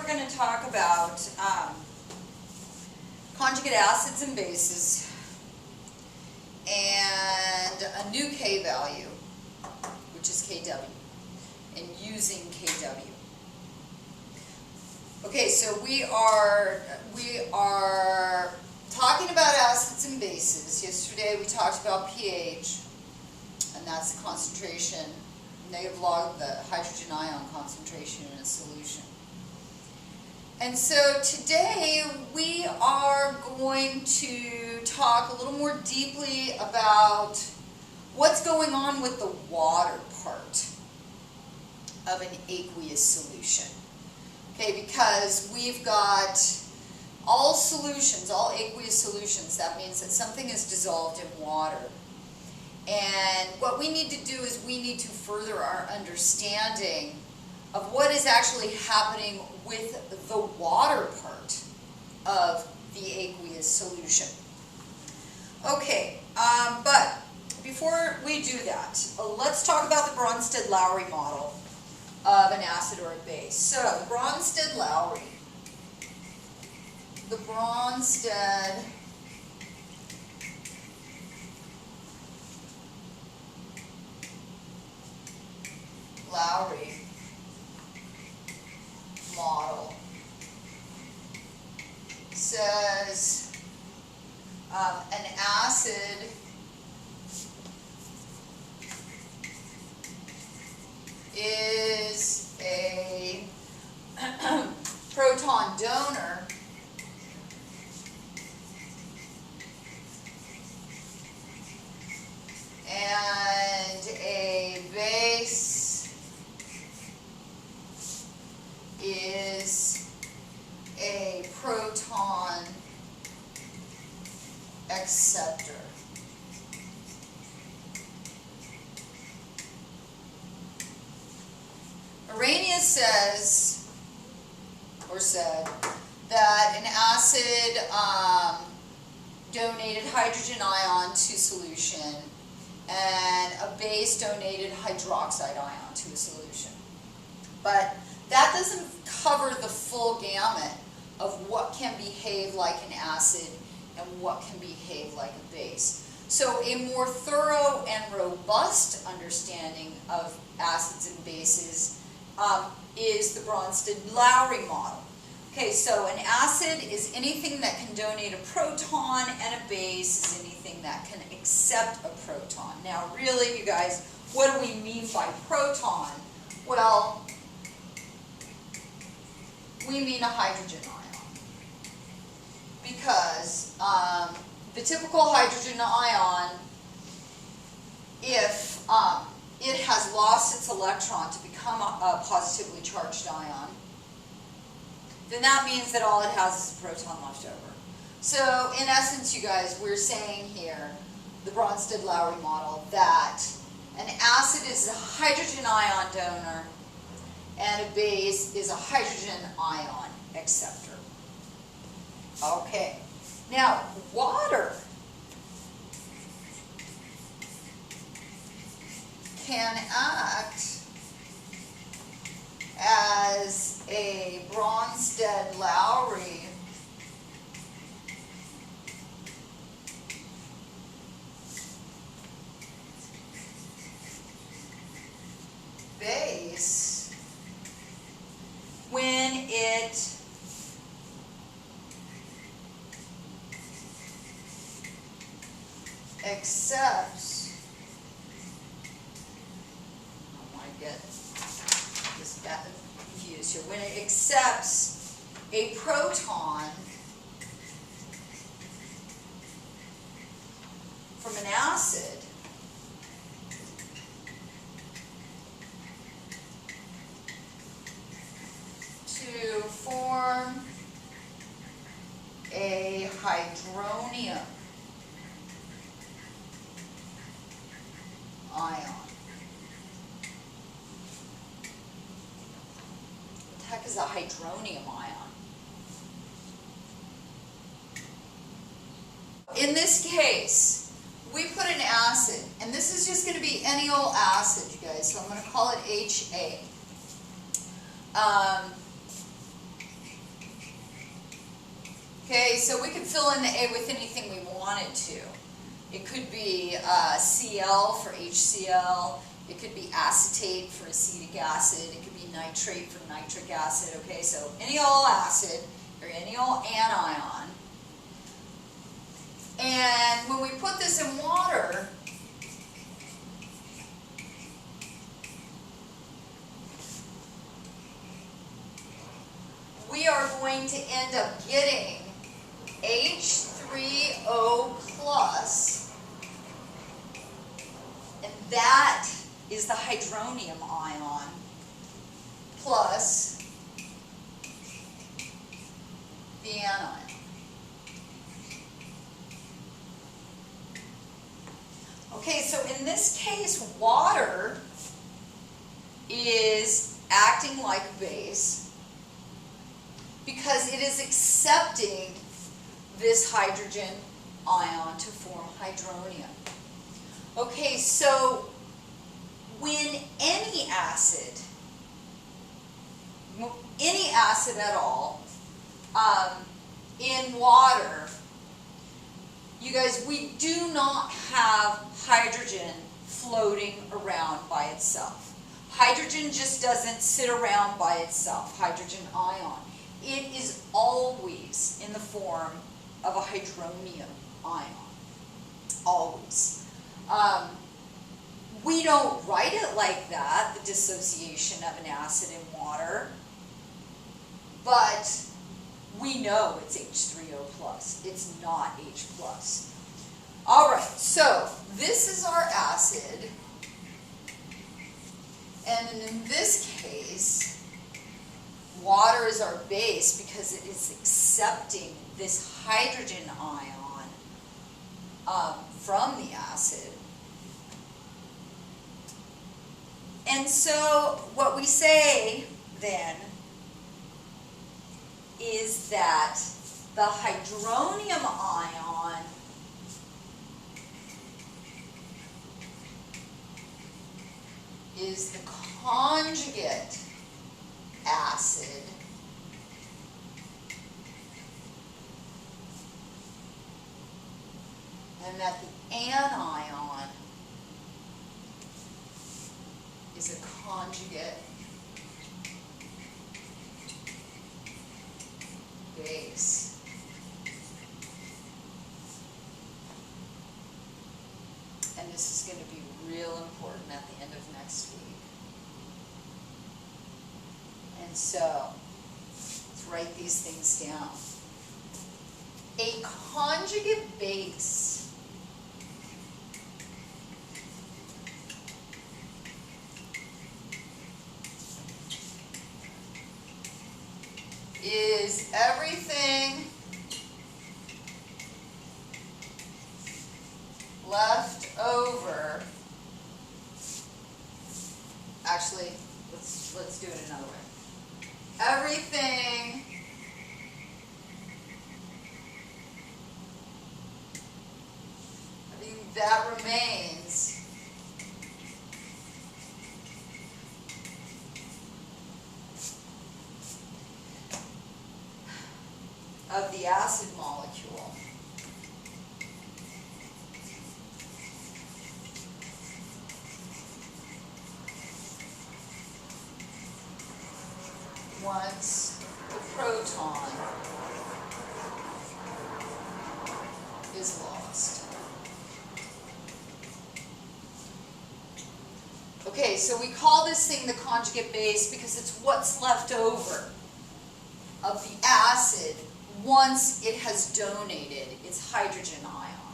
going to talk about conjugate acids and bases and a new K value, which is Kw, and using Kw. Okay, so we are talking about acids and bases. Yesterday we talked about pH, and that's the concentration, negative log of the hydrogen ion concentration in a solution. And so today we are going to talk a little more deeply about what's going on with the water part of an aqueous solution. Okay, because we've got all solutions, all aqueous solutions, that means that something is dissolved in water. And what we need to do is we need to further our understanding of what is actually happening with the water part of the aqueous solution. Okay, but before we do that, let's talk about the Bronsted-Lowry model of an acid or a base. So, the Bronsted-Lowry. The Bronsted-Lowry model says an acid is a proton donor and a base is a proton acceptor. Arrhenius says, or said, that an acid donated hydrogen ion to solution and a base donated hydroxide ion to a solution. But that doesn't cover the full gamut of what can behave like an acid and what can behave like a base. So a more thorough and robust understanding of acids and bases is the Bronsted-Lowry model. Okay, so an acid is anything that can donate a proton, and a base is anything that can accept a proton. Now really, you guys, what do we mean by proton? Well, we mean a hydrogen ion, because the typical hydrogen ion, if it has lost its electron to become a positively charged ion, then that means that all it has is a proton left over. So in essence, you guys, we're saying here, the Bronsted-Lowry model, that an acid is a hydrogen ion donor and a base is a hydrogen ion acceptor. Okay, now water can act as a Bronsted-Lowry base when it accepts, I don't want to get this that confused here, when it accepts a proton from an acid to form a hydronium ion. What the heck is a hydronium ion? In this case, we put an acid, and this is just going to be any old acid, you guys, so I'm going to call it HA. so we could fill in the A with anything we wanted to. It could be Cl for HCl. It could be acetate for acetic acid. It could be nitrate for nitric acid. Okay, so any old acid or any old anion. And when we put this in water, we are going to end up getting H3O plus, and that is the hydronium ion, plus the anion. Okay, so in this case, water is acting like a base because it is accepting this hydrogen ion to form hydronium. Okay, so when any acid at all, in water, you guys, we do not have hydrogen floating around by itself. Hydrogen just doesn't sit around by itself, hydrogen ion. It is always in the form of a hydronium ion, always. We don't write it like that, the dissociation of an acid in water, but we know it's H3O plus. It's not H plus. All right, so this is our acid, and in this case, water is our base because it is accepting this hydrogen ion from the acid. And so what we say then is that the hydronium ion is the conjugate acid and that the anion is a conjugate base. And this is going to be real important at the end of next week. And so, let's write these things down. A conjugate base is everything left over. Actually, let's do it another way. Everything that remains of the acid molecule once the proton is lost. Okay, so we call this thing the conjugate base because it's what's left over of the acid once it has donated its hydrogen ion.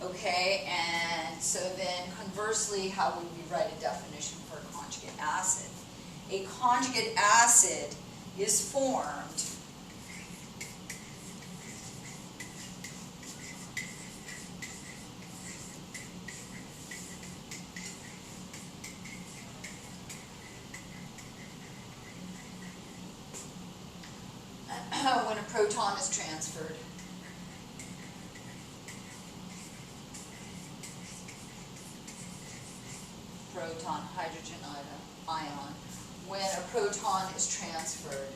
Okay, and so then conversely, how would we write a definition for a conjugate acid? A conjugate acid is formed when a proton is transferred. Proton, hydrogen ion. When a proton is transferred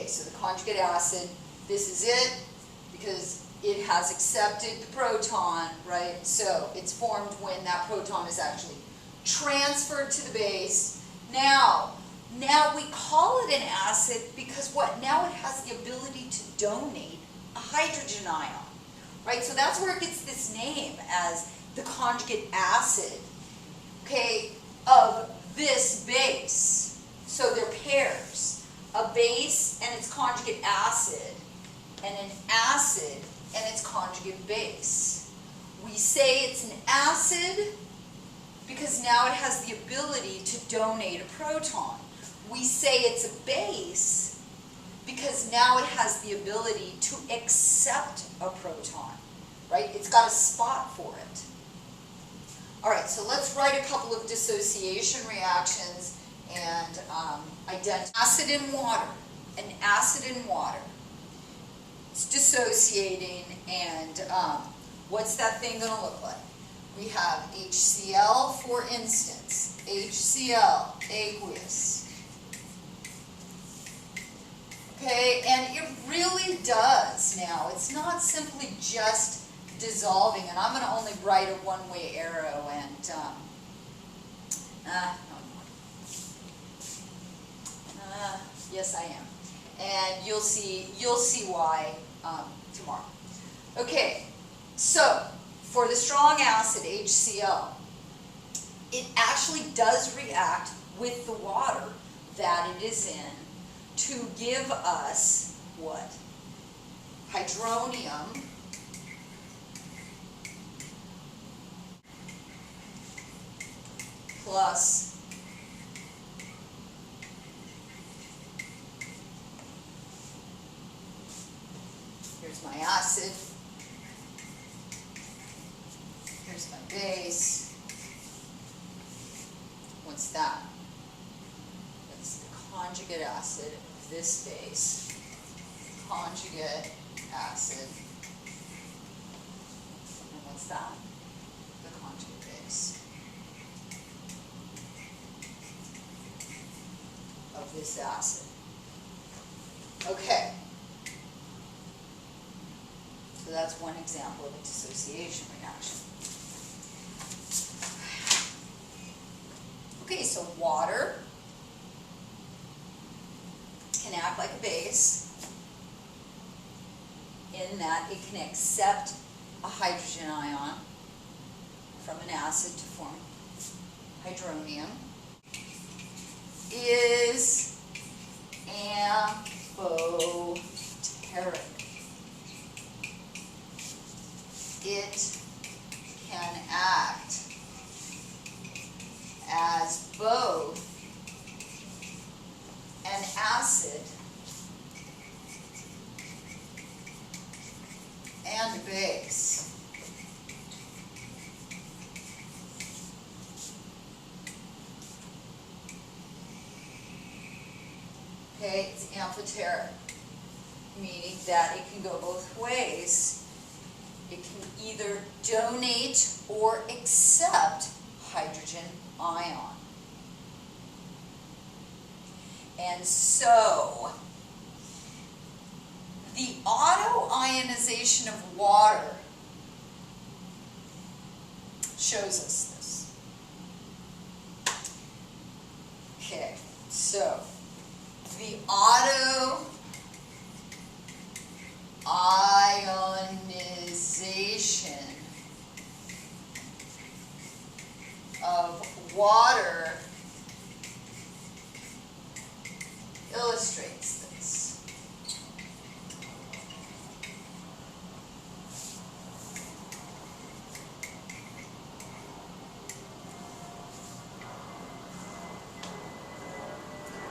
Okay, so the conjugate acid, this is it, because it has accepted the proton, right? So it's formed when that proton is actually transferred to the base. Now we call it an acid because what? Now it has the ability to donate a hydrogen ion, right? So that's where it gets this name as the conjugate acid, okay, of this base. So they're pairs, a base and its conjugate acid, and an acid and its conjugate base. We say it's an acid because now it has the ability to donate a proton. We say it's a base because now it has the ability to accept a proton, right? It's got a spot for it. All right, so let's write a couple of dissociation reactions and identify. Acid in water, an acid in water. It's dissociating, and what's that thing going to look like? We have HCl, for instance. HCl, aqueous. Okay, and it really does now. It's not simply just dissolving, and I'm going to only write a one-way arrow, and yes, I am, and you'll see why tomorrow. Okay, so for the strong acid HCl, it actually does react with the water that it is in to give us what? Hydronium plus here's my acid, here's my base. What's that? That's the conjugate acid of this base. Conjugate acid. And what's that? The conjugate base of this acid. Okay. So that's one example of a dissociation reaction. Okay, so water can act like a base in that it can accept a hydrogen ion from an acid to form hydronium. Is amphoteric. It can act as both an acid and a base. Okay, it's amphoteric, meaning that it can go both ways. It can either donate or accept hydrogen ion. And so, the auto-ionization of water shows us this. Okay, so the auto-ionization of water illustrates this.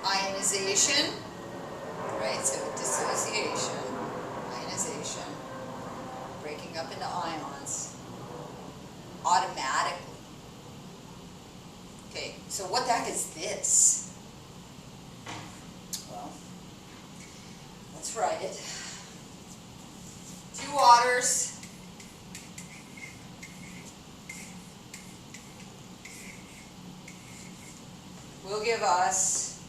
Ionization, right? So dissociation, ionization, breaking up into ions automatically. Okay, so what the heck is this? Well, let's write it. Two waters will give us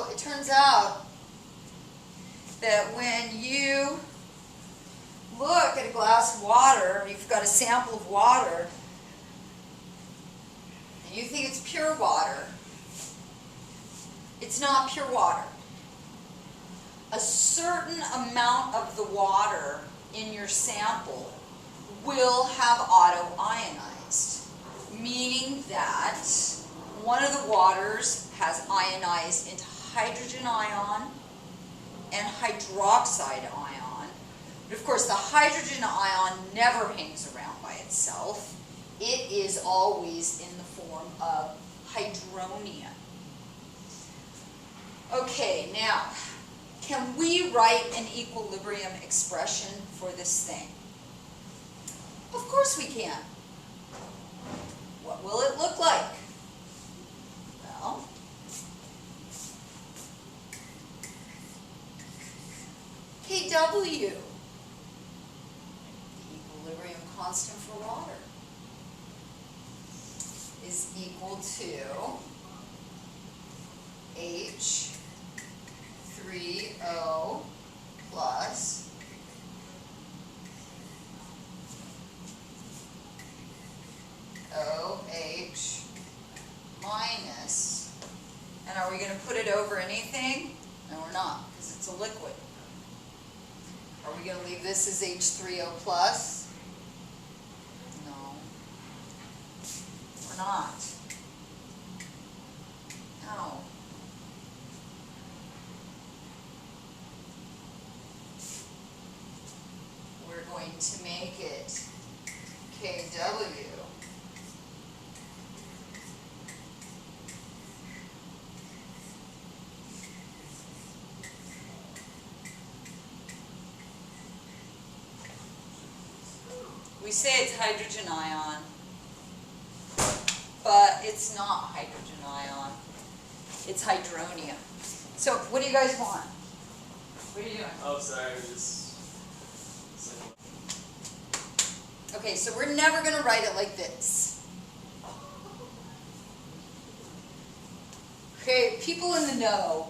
So it turns out that when you look at a glass of water, you've got a sample of water, and you think it's pure water, it's not pure water. A certain amount of the water in your sample will have auto-ionized, meaning that one of the waters has ionized into hydrogen ion and hydroxide ion. But of course, the hydrogen ion never hangs around by itself. It is always in the form of hydronia. Okay, now, can we write an equilibrium expression for this thing? Of course we can. What will it look like? Well, Kw, the equilibrium constant for water, is equal to H3O plus OH minus, and are we going to put it over anything? No, we're not, because it's a liquid. Are we going to leave this as H3O plus? No, we're not. No. We're going to make it Kw we say it's hydrogen ion, but it's not hydrogen ion. It's hydronia. So what do you guys want? What are you doing? Oh, sorry, I was just... Okay, so we're never going to write it like this. Okay, people in the know.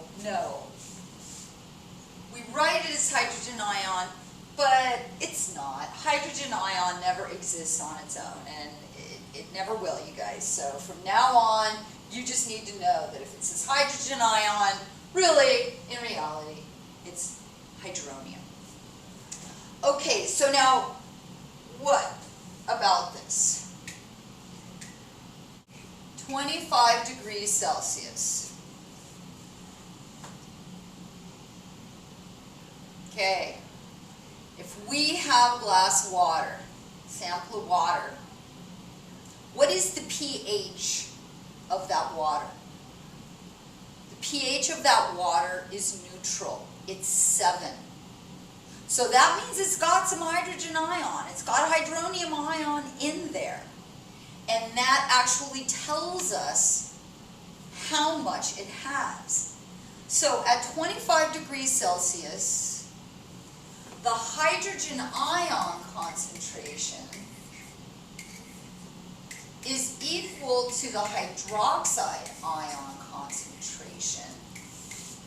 We write it as hydrogen ion, but it's not. Hydrogen ion never exists on its own, and it never will, you guys. So from now on, you just need to know that if it says hydrogen ion, really, in reality, it's hydronium. Okay, so now, what about this? 25 degrees Celsius. Okay, if we have glass water, sample of water, what is the pH of that water? The pH of that water is neutral. It's 7. So that means it's got some hydrogen ion. It's got hydronium ion in there. And that actually tells us how much it has. So at 25 degrees Celsius, the hydrogen ion concentration is equal to the hydroxide ion concentration,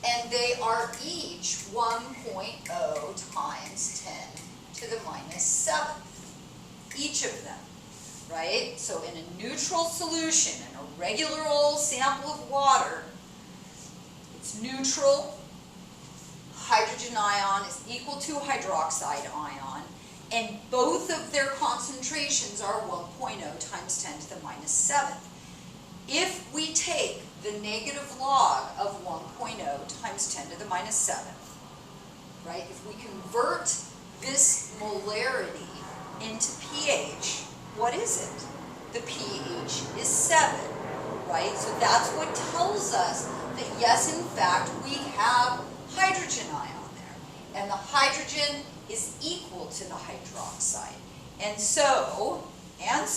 and they are each 1.0 times 10 to the minus 7th, each of them, right? So in a neutral solution, in a regular old sample of water, it's neutral. Hydrogen ion is equal to hydroxide ion, and both of their concentrations are 1.0 times 10 to the minus 7th. If we take the negative log of 1.0 times 10 to the minus 7th, right, if we convert this molarity into pH, what is it? The pH is 7, right? So that's what tells us that yes, in fact, we have hydrogen ion there. And the hydrogen is equal to the hydroxide. And so, at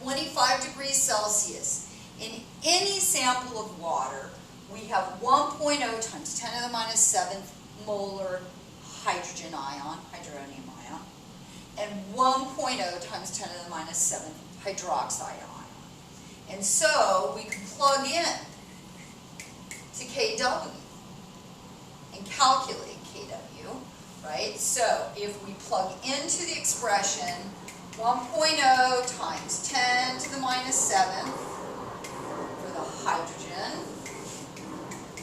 25 degrees Celsius, in any sample of water, we have 1.0 times 10 to the minus 7th molar hydrogen ion, hydronium ion, and 1.0 times 10 to the minus 7th hydroxide ion. And so we can plug in to Kw and calculate Kw, right? So if we plug into the expression 1.0 times 10 to the minus 7 for the hydrogen,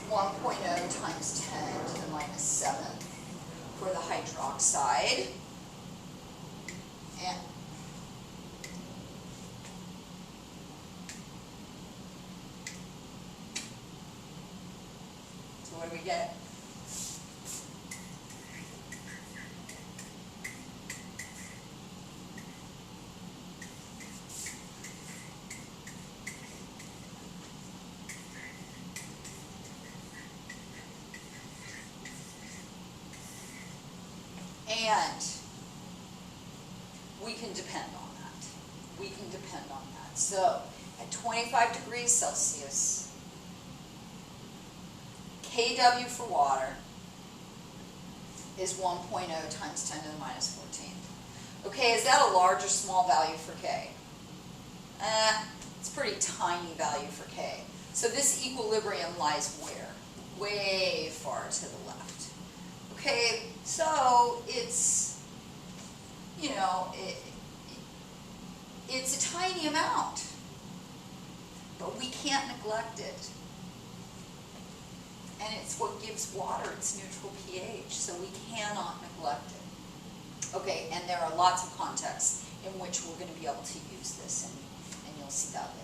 1.0 times 10 to the minus 7 for the hydroxide, and so what do we get? And we can depend on that. We can depend on that. So at 25 degrees Celsius, Kw for water is 1.0 times 10 to the minus 14. Okay, is that a large or small value for K? It's a pretty tiny value for K. So this equilibrium lies where? Way far to the left. Okay, so it's, you know, it's a tiny amount, but we can't neglect it. And it's what gives water its neutral pH, so we cannot neglect it. Okay, and there are lots of contexts in which we're going to be able to use this, and you'll see that later.